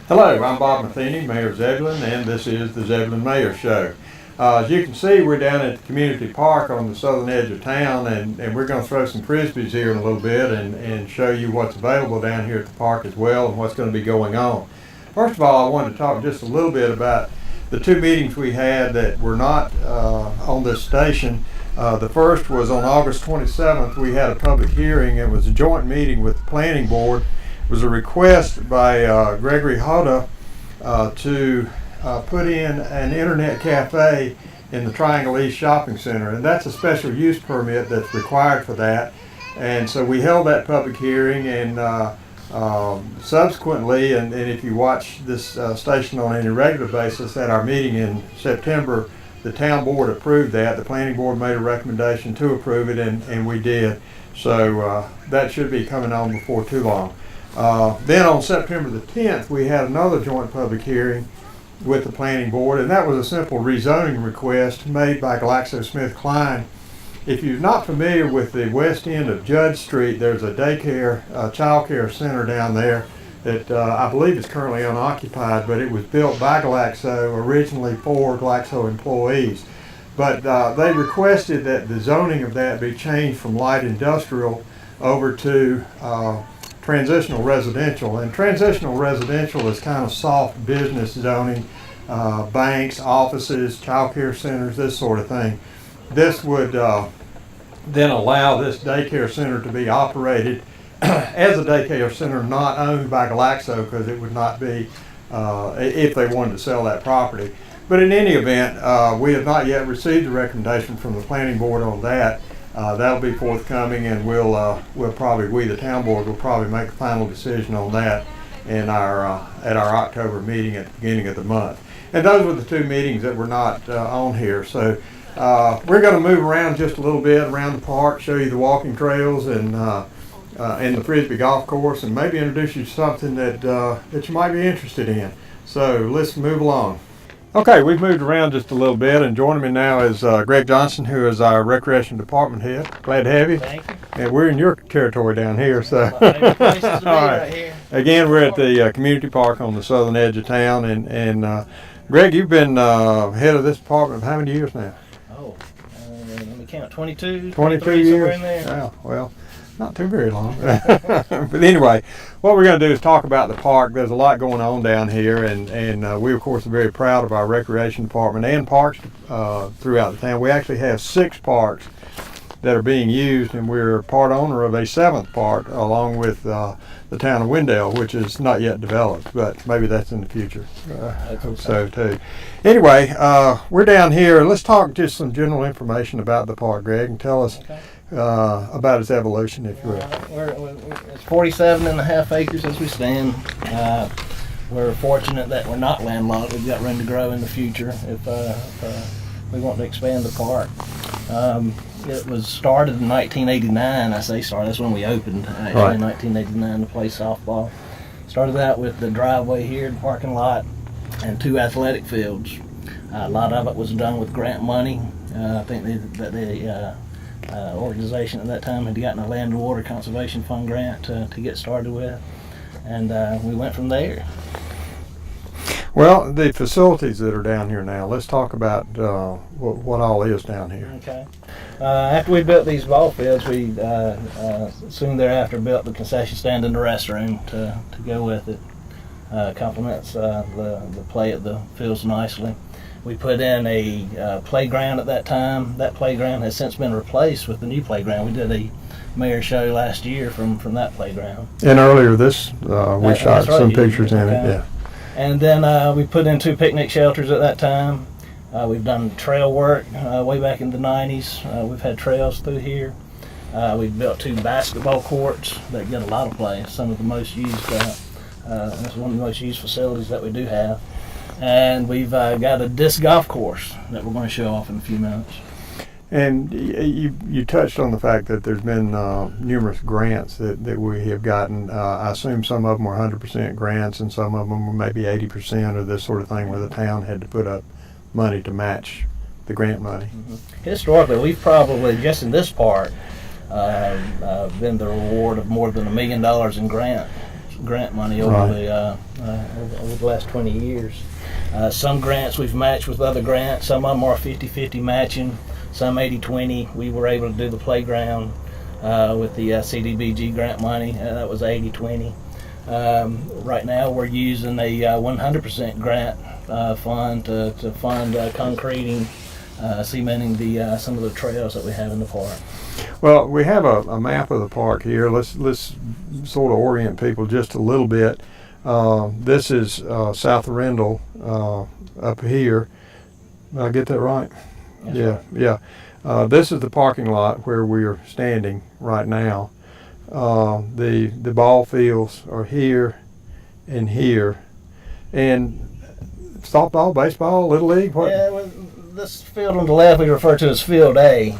Hello, I'm Bob Matheny, Mayor of Zebulon, and this is the Zebulon Mayor Show. As you can see, we're down at the community park on the southern edge of town, and we're going to throw some frisbees here in a little bit and show you what's available down here at the park as well and what's going to be going on. First of all, I wanted to talk just a little bit about the two meetings we had that were not on this station. The first was on August 27th. We had a public hearing. It was a joint meeting with the planning board. It was a request by Gregory Hoda to put in an internet cafe in the Triangle East Shopping Center, and that's a special use permit that's required for that. And so we held that public hearing, and subsequently, and if you watch this station on any regular basis, at our meeting in September, the town board approved that. The planning board made a recommendation to approve it, and we did. So that should be coming on before too long. Then on September the 10th, we had another joint public hearing with the planning board, and that was a simple rezoning request made by GlaxoSmithKline. If you're not familiar with the west end of Judge Street, there's a child care center down there that I believe is currently unoccupied, but it was built by Glaxo originally for Glaxo employees. But they requested that the zoning of that be changed from light industrial over to transitional residential, and transitional residential is kind of soft business zoning, banks, offices, child care centers, this sort of thing. This would then allow this daycare center to be operated as a daycare center not owned by Glaxo, because it would not be if they wanted to sell that property. But in any event, we have not yet received a recommendation from the planning board on that. That'll be forthcoming, and we, the town board, will probably make a final decision on that in at our October meeting at the beginning of the month. And those were the two meetings that were not on here. So we're going to move around just a little bit around the park, show you the walking trails and the Frisbee golf course, and maybe introduce you to something that you might be interested in. So let's move along. Okay, we've moved around just a little bit, and joining me now is Greg Johnson, who is our Recreation Department head. Glad to have you. Thank you. And we're in your territory down here, so. Favorite places to be All right here. Again, we're at the community park on the southern edge of town, and Greg, you've been head of this department for how many years now? Let me count, 22 22 years? somewhere in there. Yeah, well, not too very long. But anyway, what we're going to do is talk about the park. There's a lot going on down here, and we, of course, are very proud of our recreation department and parks throughout the town. We actually have 6 parks that are being used, and we're part owner of a 7th park along with the town of Wendell, which is not yet developed, but maybe that's in the future. I hope so too. Anyway, we're down here. Let's talk just some general information about the park, Greg, and tell us about its evolution, if you will. It's 47.5 acres as we stand. We're fortunate that we're not landlocked. We've got room to grow in the future if we want to expand the park. It was started in 1989. I say started, that's when we opened, actually, right. In 1989 to play softball. Started out with the driveway here, the parking lot, and 2 athletic fields. A lot of it was done with grant money. I think that the organization at that time had gotten a Land and Water Conservation Fund grant to get started with, and we went from there. Well, the facilities that are down here now, let's talk about what all is down here. Okay. After we built these ball fields, we soon thereafter built the concession stand and the restroom to go with it. Complements the play at the fields nicely. We put in a playground at that time. That playground has since been replaced with the new playground. We did a mayor show last year from that playground. And earlier this, we shot some pictures in it, yeah. And then we put in 2 picnic shelters at that time. We've done trail work way back in the 90s. We've had trails through here. We've built 2 basketball courts that get a lot of play. Some of the most used, that's one of the most used facilities that we do have. And we've got a disc golf course that we're going to show off in a few minutes. And you touched on the fact that there's been numerous grants that we have gotten. I assume some of them were 100% grants, and some of them were maybe 80% or this sort of thing, where the town had to put up money to match the grant money. Mm-hmm. Historically, we've probably, just in this park, been the reward of more than $1 million in grants grant money over the last 20 years. Some grants we've matched with other grants. Some of them are 50-50 matching, some 80-20. We were able to do the playground with the CDBG grant money. That was 80-20. Right now we're using a 100% grant fund to fund concreting, cementing some of the trails that we have in the park. Well, we have a map of the park here. Let's sort of orient people just a little bit. This is south of Rendell up here. Did I get that right? That's yeah, right. yeah. This is the parking lot where we're standing right now. The ball fields are here and here. And softball, baseball, Little League? What? Yeah, well, this field on the left we refer to as Field A.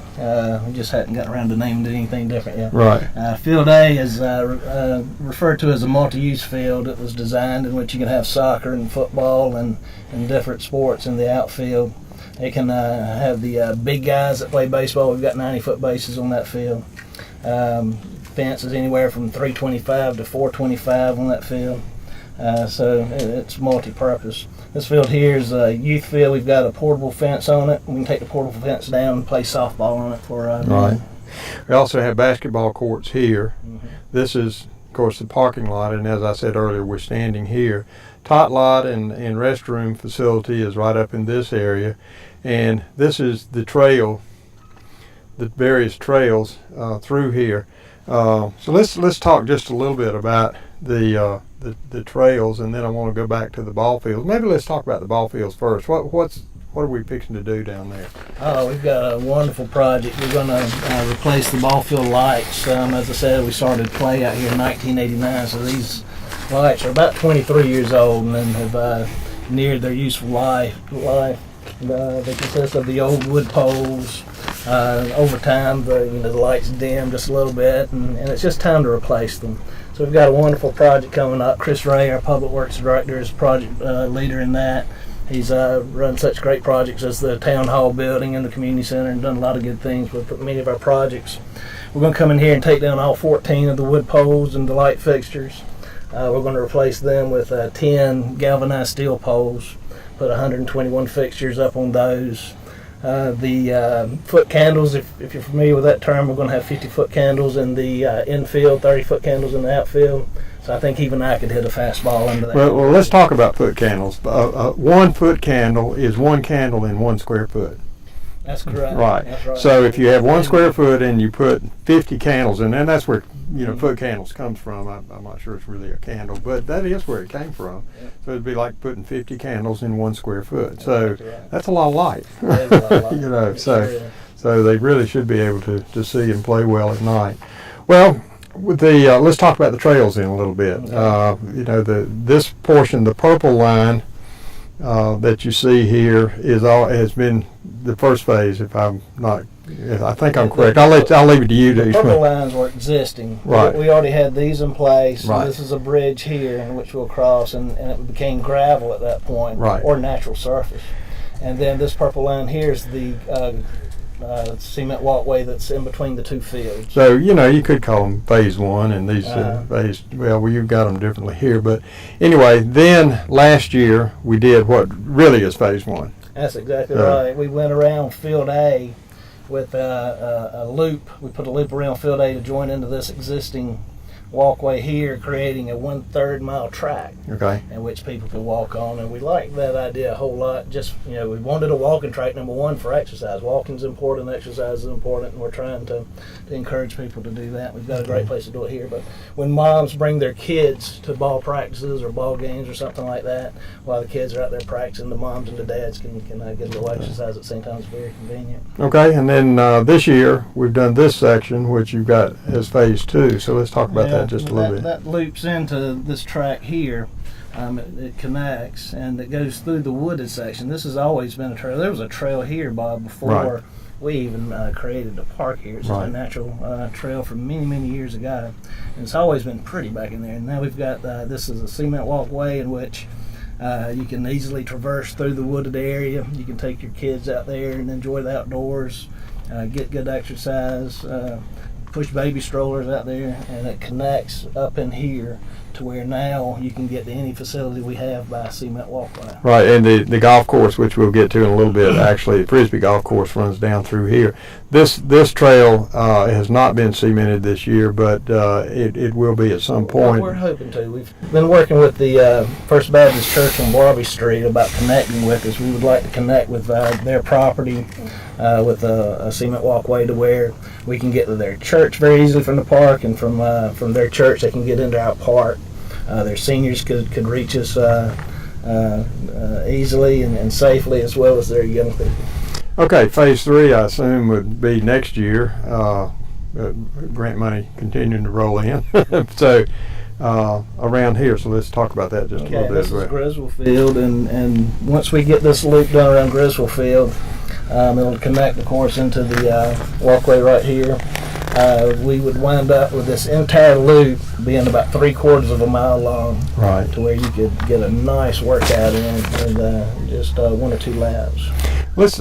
We just hadn't gotten around to naming it anything different yet. Right. Field A is referred to as a multi-use field. It was designed in which you can have soccer and football and different sports in the outfield. It can have the big guys that play baseball. We've got 90-foot bases on that field. Fences anywhere from 325 to 425 on that field. So it's multi-purpose. This field here is a youth field. We've got a portable fence on it. We can take the portable fence down and play softball on it for right. We also have basketball courts here. Mm-hmm. This is, of course, the parking lot, and as I said earlier, we're standing here. Tot lot and restroom facility is right up in this area, and this is the trail, the various trails through here. So let's talk just a little bit about the trails, and then I want to go back to the ball fields. Maybe let's talk about the ball fields first. What are we fixing to do down there? Oh, we've got a wonderful project. We're going to replace the ball field lights. As I said, we started play out here in 1989, so these lights are about 23 years old and have neared their useful life. They consist of the old wood poles. Over time, the lights dim just a little bit, and it's just time to replace them. So we've got a wonderful project coming up. Chris Ray, our Public Works Director, is project leader in that. He's run such great projects as the Town Hall building and the Community Center and done a lot of good things with many of our projects. We're going to come in here and take down all 14 of the wood poles and the light fixtures. We're going to replace them with 10 galvanized steel poles, put 121 fixtures up on those. The foot candles, if you're familiar with that term, we're going to have 50-foot candles in the infield, 30-foot candles in the outfield. So I think even I could hit a fastball into that. Well, let's talk about foot candles. 1 foot candle is 1 candle in 1 square foot. That's correct. Right. That's right. So if you have 1 square foot and you put 50 candles in, and that's where foot candles comes from. I'm not sure it's really a candle, but that is where it came from. Yep. So it'd be like putting 50 candles in 1 square foot. So That's right. that's a lot of light. That is a lot of light. So Sure is. so they really should be able to see and play well at night. Well, with the let's talk about the trails in a little bit. Okay. This portion, the purple line that you see here has been the first phase. If I'm not, I think I'm correct. I'll leave it to you to The purple explain. lines were existing. Right. We already had these in place. Right. This is a bridge here in which we'll cross, and it became gravel at that point, Right. or natural surface. And then this purple line here is the cement walkway that's in between the two fields. So you could call them phase 1, and these Uh-huh. well, you've got them differently here. But anyway, then last year we did what really is phase 1. That's exactly Yeah. right. We went around Field A with a loop. We put a loop around Field A to join into this existing walkway here, creating a 1/3 mile track Okay. in which people could walk on, and we like that idea a whole lot. Just we wanted a walking track, number one, for exercise. Walking's important, exercise is important, and we're trying to encourage people to do that. We've got a great place to do it here, but when moms bring their kids to ball practices or ball games or something like that, while the kids are out there practicing, the moms and the dads can get a little exercise at the same time. It's very convenient. Okay, and then this year we've done this section, which you've got as phase 2. So let's talk about that just a little bit. That loops into this track here. It connects and it goes through the wooded section. This has always been a trail. There was a trail here, Bob, before Right. we even created the park here. It's just Right. a natural trail from many, many years ago. And it's always been pretty back in there. And now we've got this is a cement walkway in which you can easily traverse through the wooded area. You can take your kids out there and enjoy the outdoors, get good exercise. push baby strollers out there, and it connects up in here to where now you can get to any facility we have by a cement walkway. Right, and the golf course, which we'll get to in a little bit, actually, the Frisbee golf course runs down through here. This trail has not been cemented this year, but it will be at some point. We're hoping to. We've been working with the First Baptist Church on Barbie Street about connecting with us. We would like to connect with their property with a cement walkway to where we can get to their church very easily from the park, and from their church they can get into our park. Their seniors could reach us easily and safely, as well as their young people. Okay, phase 3, I assume, would be next year. Grant money continuing to roll in. So around here, so let's talk about that just a little bit. This is Griswold Field, and once we get this loop done around Griswold Field, it'll connect, of course, into the walkway right here. We would wind up with this entire loop being about 3/4 of a mile long, right? To where you could get a nice workout in just 1 or 2 laps. Let's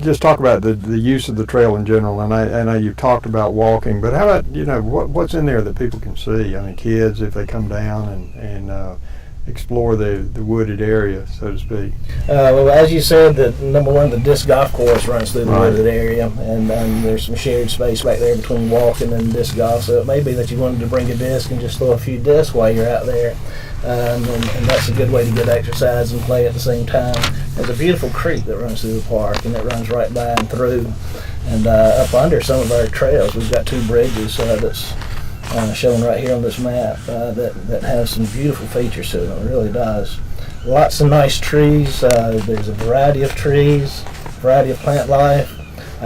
just talk about the use of the trail in general. And I know you've talked about walking, but how about what's in there that people can see? I mean, kids, if they come down and explore the wooded area, so to speak. Well, as you said, number one, the disc golf course runs through the wooded area, and there's some shared space back there between walking and disc golf. So it may be that you wanted to bring a disc and just throw a few discs while you're out there, and that's a good way to get exercise and play at the same time. There's a beautiful creek that runs through the park, and it runs right by and through, and up under some of our trails. We've got 2 bridges that's shown right here on this map that has some beautiful features to it. It really does. Lots of nice trees. There's a variety of trees, variety of plant life.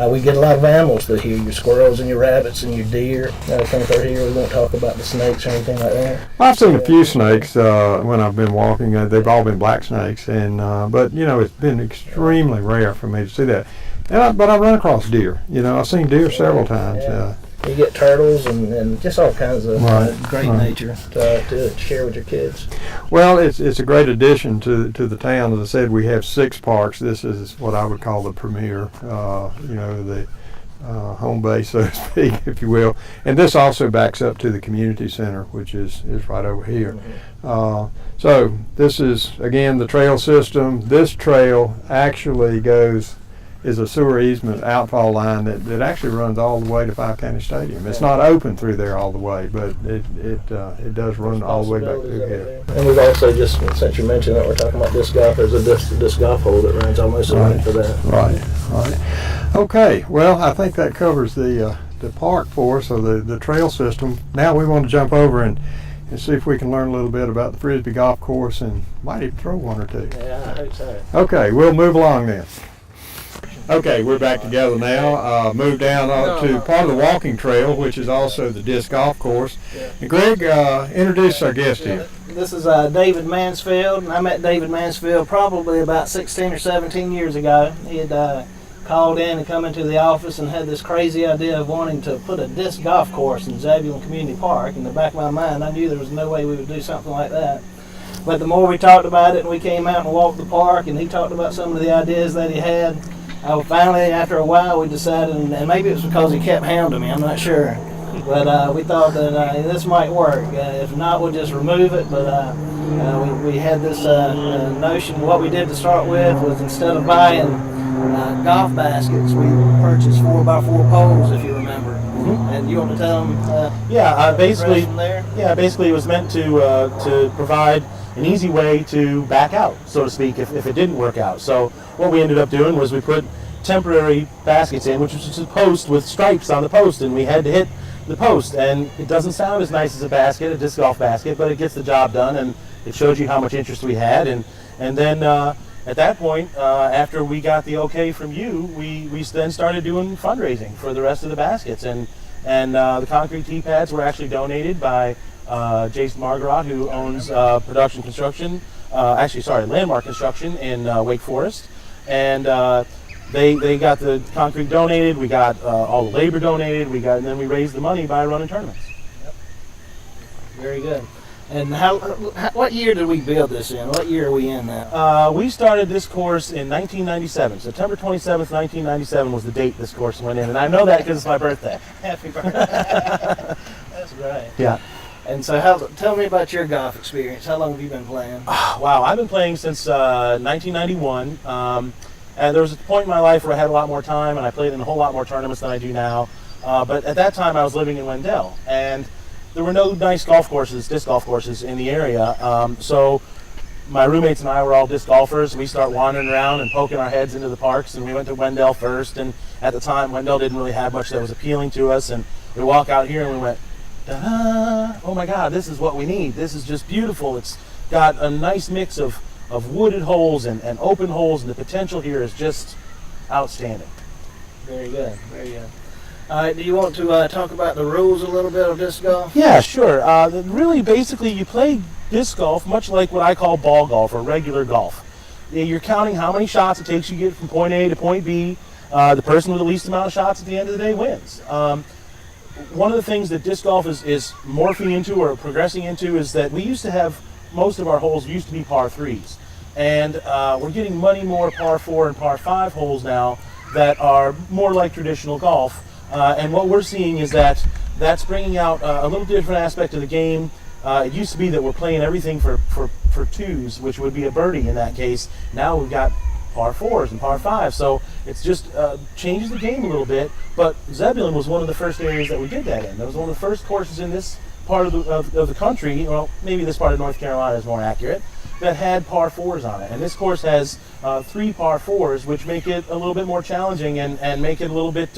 We get a lot of animals through here, your squirrels and your rabbits and your deer come through here. We won't talk about the snakes or anything like that. Well, I've seen a few snakes when I've been walking. They've all been black snakes, but it's been extremely rare for me to see that. But I run across deer. I've seen deer several times. Yeah. You get turtles and just all kinds of great nature to share with your kids. Well, it's a great addition to the town. As I said, we have 6 parks. This is what I would call the premier, the home base, so to speak, if you will. And this also backs up to the community center, which is right over here. Mm-hmm. So this is, again, the trail system. This trail actually is a sewer easement outfall line that actually runs all the way to Five County Stadium. It's not open through there all the way, but it does run all the way back through here. And we've also just, since you mentioned that we're talking about disc golf, there's a disc golf hole that runs almost a length for that. Right. Okay, well, I think that covers the park for us, or the trail system. Now we want to jump over and see if we can learn a little bit about the Frisbee golf course, and might even throw 1 or 2. Yeah, I hope so. Okay, we'll move along then. Okay, we're back together now. Moved down to part of the walking trail, which is also the disc golf course. And Greg, introduce our guest here. This is David Mansfield. I met David Mansfield probably about 16 or 17 years ago. He had called in and come into the office and had this crazy idea of wanting to put a disc golf course in Zebulon Community Park. In the back of my mind, I knew there was no way we would do something like that. But the more we talked about it, and we came out and walked the park, and he talked about some of the ideas that he had, finally, after a while, we decided, and maybe it was because he kept hounding me, I'm not sure, but we thought that this might work. If not, we'll just remove it, but we had this notion. What we did to start with was, instead of buying golf baskets, we purchased 4x4 poles, if you remember. Mm-hmm. And you want to tell them? Basically it was meant to provide an easy way to back out, so to speak, if it didn't work out. So what we ended up doing was we put temporary baskets in, which was just a post with stripes on the post, and we had to hit the post. And it doesn't sound as nice as a disc golf basket, but it gets the job done, and it shows you how much interest we had. And then at that point, after we got the okay from you, we then started doing fundraising for the rest of the baskets. And the concrete tee pads were actually donated by Jason Margaret, who owns Landmark Construction in Wake Forest, and they got the concrete donated. We got all the labor donated. And then we raised the money by running tournaments. Yep. Very good. And what year did we build this in? What year are we in now? We started this course in 1997. September 27th, 1997 was the date this course went in, and I know that because it's my birthday. Happy birthday. That's great. Yeah. And so tell me about your golf experience. How long have you been playing? Wow, I've been playing since 1991. And there was a point in my life where I had a lot more time, and I played in a whole lot more tournaments than I do now. But at that time, I was living in Wendell, and there were no nice golf courses, disc golf courses in the area. So my roommates and I were all disc golfers. We start wandering around and poking our heads into the parks, and we went to Wendell first. And at the time, Wendell didn't really have much that was appealing to us. And we walk out here and we went, ta-da! Oh my God, this is what we need. This is just beautiful. It's got a nice mix of wooded holes and open holes, and the potential here is just outstanding. Very good, very good. All right, do you want to talk about the rules a little bit of disc golf? Yeah, sure. Really, basically, you play disc golf much like what I call ball golf or regular golf. You're counting how many shots it takes you to get from point A to point B. The person with the least amount of shots at the end of the day wins. One of the things that disc golf is morphing into or progressing into is that we used to have, most of our holes used to be par 3s. And we're getting many more par 4 and par 5 holes now that are more like traditional golf. And what we're seeing is that that's bringing out a little different aspect of the game. It used to be that we're playing everything for twos, which would be a birdie in that case. Now we've got par 4s and par 5s, so it's just changes the game a little bit. But Zebulon was one of the first areas that we did that in. That was one of the first courses in this part of the country, well, maybe this part of North Carolina is more accurate, that had par 4s on it. And this course has 3 par 4s, which make it a little bit more challenging and make it a little bit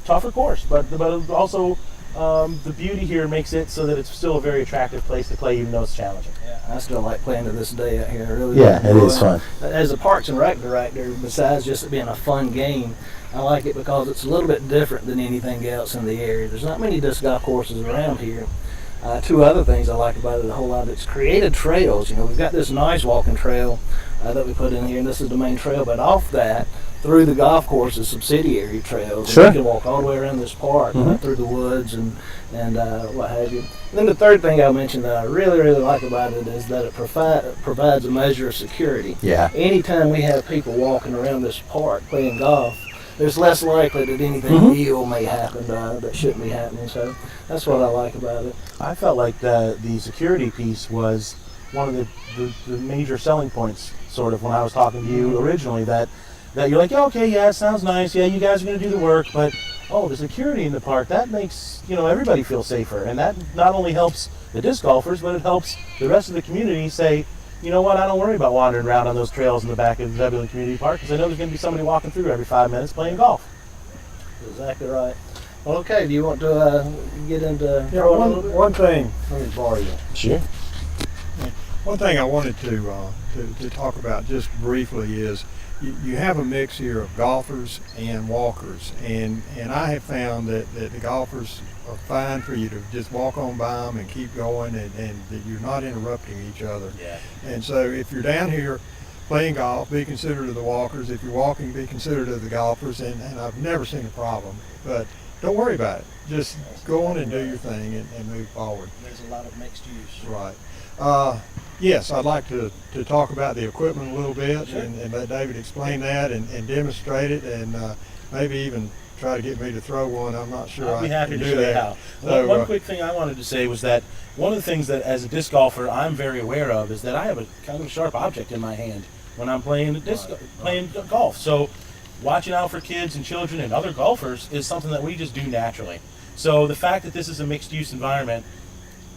tougher course. But also the beauty here makes it so that it's still a very attractive place to play, even though it's challenging. Yeah, I still like playing to this day out here. I really Yeah, like it is fun. As a Parks and Rec director, besides just it being a fun game, I like it because it's a little bit different than anything else in the area. There's not many disc golf courses around here. 2 other things I like about it a whole lot. It's created trails. You know, we've got this nice walking trail that we put in here, and this is the main trail. But off that, through the golf course, is subsidiary trails. Sure. And you can walk all the way around this park, through the woods and what have you. And then the third thing I mentioned that I really, really like about it is that it provides a measure of security. Yeah. Anytime we have people walking around this park playing golf, there's less likely that anything ill may happen that shouldn't be happening. So that's what I like about it. I felt like the security piece was one of the major selling points, sort of, when I was talking to you originally, that you're like, yeah, okay, yeah, it sounds nice, yeah, you guys are going to do the work, but the security in the park, that makes everybody feel safer, and that not only helps the disc golfers, but it helps the rest of the community say, you know what, I don't worry about wandering around on those trails in the back of Zebulon Community Park, because I know there's going to be somebody walking through every 5 minutes playing golf. Exactly right. Well, okay, do you want to get into One thing, let me borrow you. Sure. One thing I wanted to talk about just briefly is you have a mix here of golfers and walkers, and I have found that the golfers are fine for you to just walk on by them and keep going, and that you're not interrupting each other. Yeah. And so if you're down here playing golf, be considerate of the walkers. If you're walking, be considerate of the golfers, and I've never seen a problem. But don't worry about it. Just go on and do your thing and move forward. There's a lot of mixed use. Right. Yes, I'd like to talk about the equipment a little bit. Sure. and let David explain that and demonstrate it, and maybe even try to get me to throw one. I'm not sure. I'll be happy I to can show do you that. how. So, One quick thing I wanted to say was that one of the things that as a disc golfer I'm very aware of is that I have a kind of a sharp object in my hand when I'm playing playing golf. So watching out for kids and children and other golfers is something that we just do naturally. So the fact that this is a mixed use environment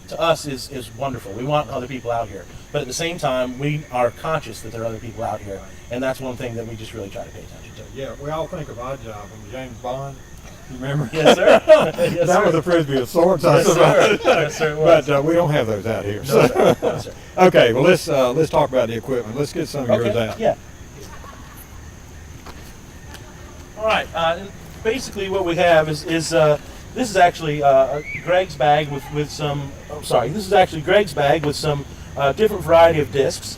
to us is wonderful. We want other people out here. But at the same time, we are conscious that there are other people out here. And that's one thing that we just really try to pay attention to. yeah, we all think of Odd Job and James Bond. You remember? Yes, sir. Yes, that sir. was a frisbee of sorts, I Yes, suppose. sir. Yes, sir, it was. But we don't have those out here. No, So. sir. No, sir. Okay, well let's talk about the equipment. Let's get some of yours Okay, out. yeah. All right. Basically, what we have is this is actually Greg's bag with some. Oh, sorry, this is actually Greg's bag with some different variety of discs.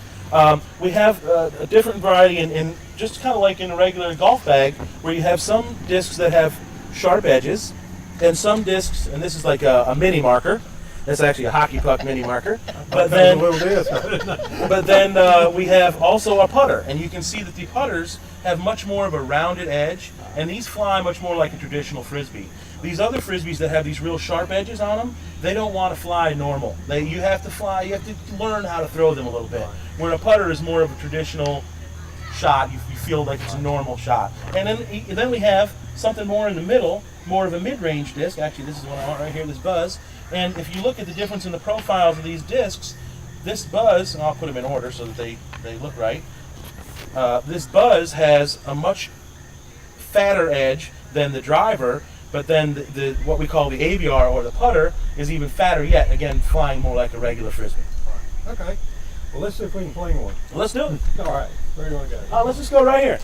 We have a different variety in just kind of like in a regular golf bag, where you have some discs that have sharp edges, and some discs, and this is like a mini marker, That's actually a hockey puck mini marker. But That then, was a little disc. but then we have also a putter, and you can see that the putters have much more of a rounded edge, and these fly much more like a traditional frisbee. These other frisbees that have these real sharp edges on them, they don't want to fly normal. You have to learn how to throw them a little bit. Where a putter is more of a traditional shot, you feel like it's a normal shot. And then we have something more in the middle, more of a mid-range disc. Actually, this is what I want right here, this Buzz. And if you look at the difference in the profiles of these discs, this Buzz, and I'll put them in order so that they look right. This Buzz has a much fatter edge than the driver, but then the what we call the ABR or the putter is even fatter yet, again flying more like a regular frisbee. Okay. Well, let's see if we can fling one. Well, let's do it. All right. Where do you want to go? Let's just go right here.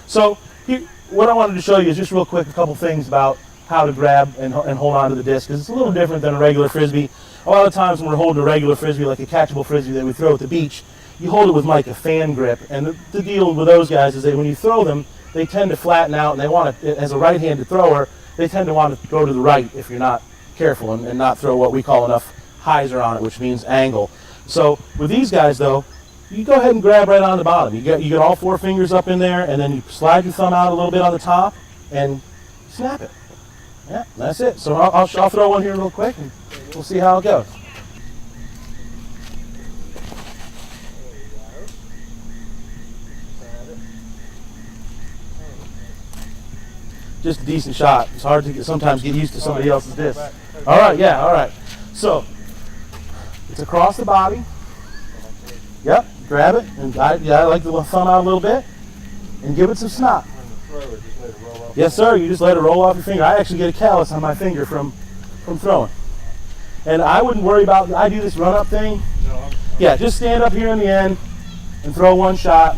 So here, what I wanted to show you is just real quick a couple things about how to grab and hold on to the disc, because it's a little different than a regular frisbee. A lot of times when we're holding a regular frisbee, like a catchable frisbee that we throw at the beach, you hold it with like a fan grip, and the deal with those guys is that when you throw them, they tend to flatten out, and they want to, as a right-handed thrower, they tend to want to go to the right if you're not careful and not throw what we call enough hyzer on it, which means angle. So with these guys though, you go ahead and grab right on the bottom. You get all 4 fingers up in there, and then you slide your thumb out a little bit on the top and snap it. Yeah, that's it. So I'll throw one here real quick, and we'll see how it goes. Just a decent shot. It's hard to sometimes get used to somebody else's disc. All right, yeah, all right. So it's across the body. Yep, grab it, and I like to thumb out a little bit, and give it some snot. Yes, sir. You just let it roll off your finger. I actually get a callus on my finger from throwing. And I wouldn't worry about. I do this run-up thing. Yeah, just stand up here in the end and throw one shot.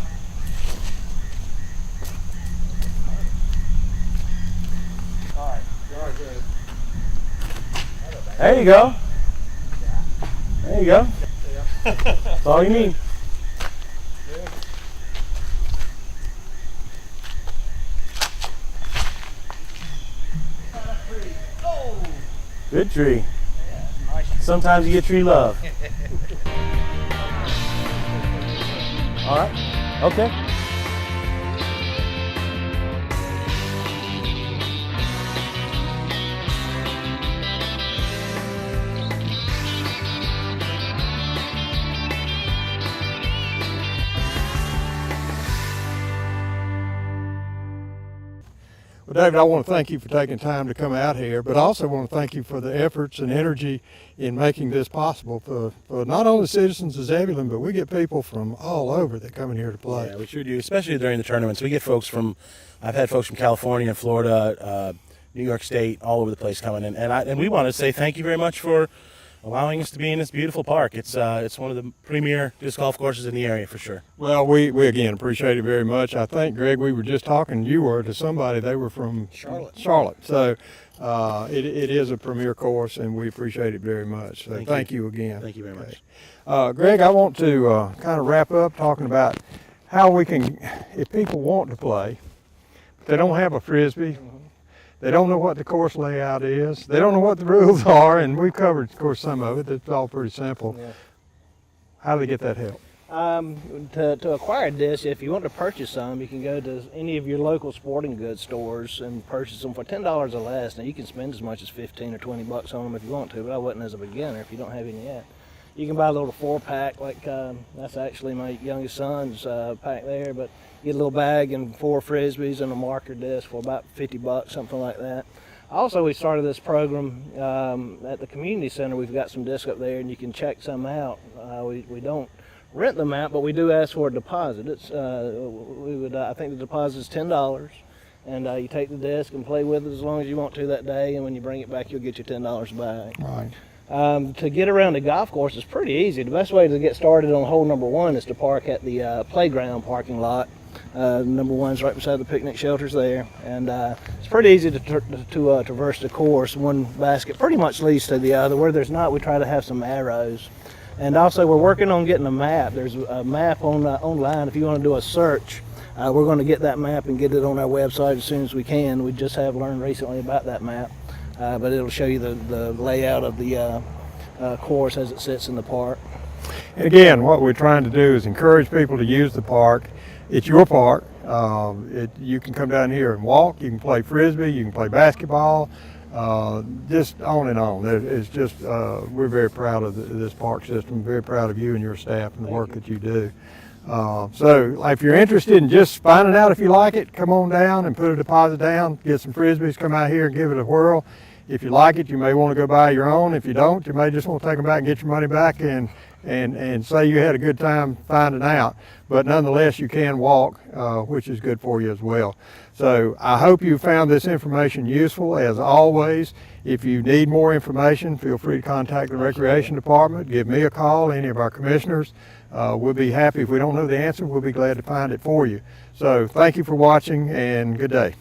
There you go. There you go. That's all you need. Good tree. Sometimes you get tree love. All right. Okay. Well, David, I want to thank you for taking time to come out here, but I also want to thank you for the efforts and energy in making this possible for not only citizens of Zebulon, but we get people from all over that come in here to play. Yeah, we sure do, especially during the tournaments. We get folks from, I've had folks from California, Florida, New York State, all over the place coming in. And we want to say thank you very much for allowing us to be in this beautiful park. It's one of the premier disc golf courses in the area for sure. Well, we again appreciate it very much. I think, Greg, we were just talking, you were, to somebody, they were from Charlotte. So it is a premier course, and we appreciate it very much. So thank you again. Thank you very much. Greg, I want to kind of wrap up talking about how we can, if people want to play, but they don't have a Frisbee, they don't know what the course layout is, they don't know what the rules are, and we've covered, of course, some of it. It's all pretty simple. Yeah. How do they get that help? To acquire a disc, if you want to purchase some, you can go to any of your local sporting goods stores and purchase them for $10 or less. Now you can spend as much as 15 or 20 bucks on them if you want to, but I wouldn't as a beginner if you don't have any yet. You can buy a little 4-pack, like that's actually my youngest son's pack there, but get a little bag and 4 Frisbees and a marker disc for about 50 bucks, something like that. Also, we started this program at the community center. We've got some discs up there, and you can check some out. We don't rent them out, but we do ask for a deposit. It's I think the deposit is $10, and you take the disc and play with it as long as you want to that day, and when you bring it back, you'll get your $10 back. Right. To get around the golf course is pretty easy. The best way to get started on hole number 1 is to park at the playground parking lot. Number 1's right beside the picnic shelters there, and it's pretty easy to traverse the course. One basket pretty much leads to the other. Where there's not, we try to have some arrows. And also, we're working on getting a map. There's a map online. If you want to do a search, we're going to get that map and get it on our website as soon as we can. We just have learned recently about that map. but it'll show you the layout of the course as it sits in the park. And again, what we're trying to do is encourage people to use the park. It's your park. You can come down here and walk. You can play frisbee. You can play basketball. Just on and on. It's just we're very proud of this park system. Very proud of you and your staff and the work that you do. So if you're interested in just finding out if you like it, come on down and put a deposit down. Get some frisbees. Come out here and give it a whirl. If you like it, you may want to go buy your own. If you don't, you may just want to take them back and get your money back and say you had a good time finding out. But nonetheless, you can walk, which is good for you as well. So I hope you found this information useful. As always, if you need more information, feel free to contact the Recreation Department. Give me a call, any of our commissioners. We'll be happy. If we don't know the answer, we'll be glad to find it for you. So thank you for watching, and good day.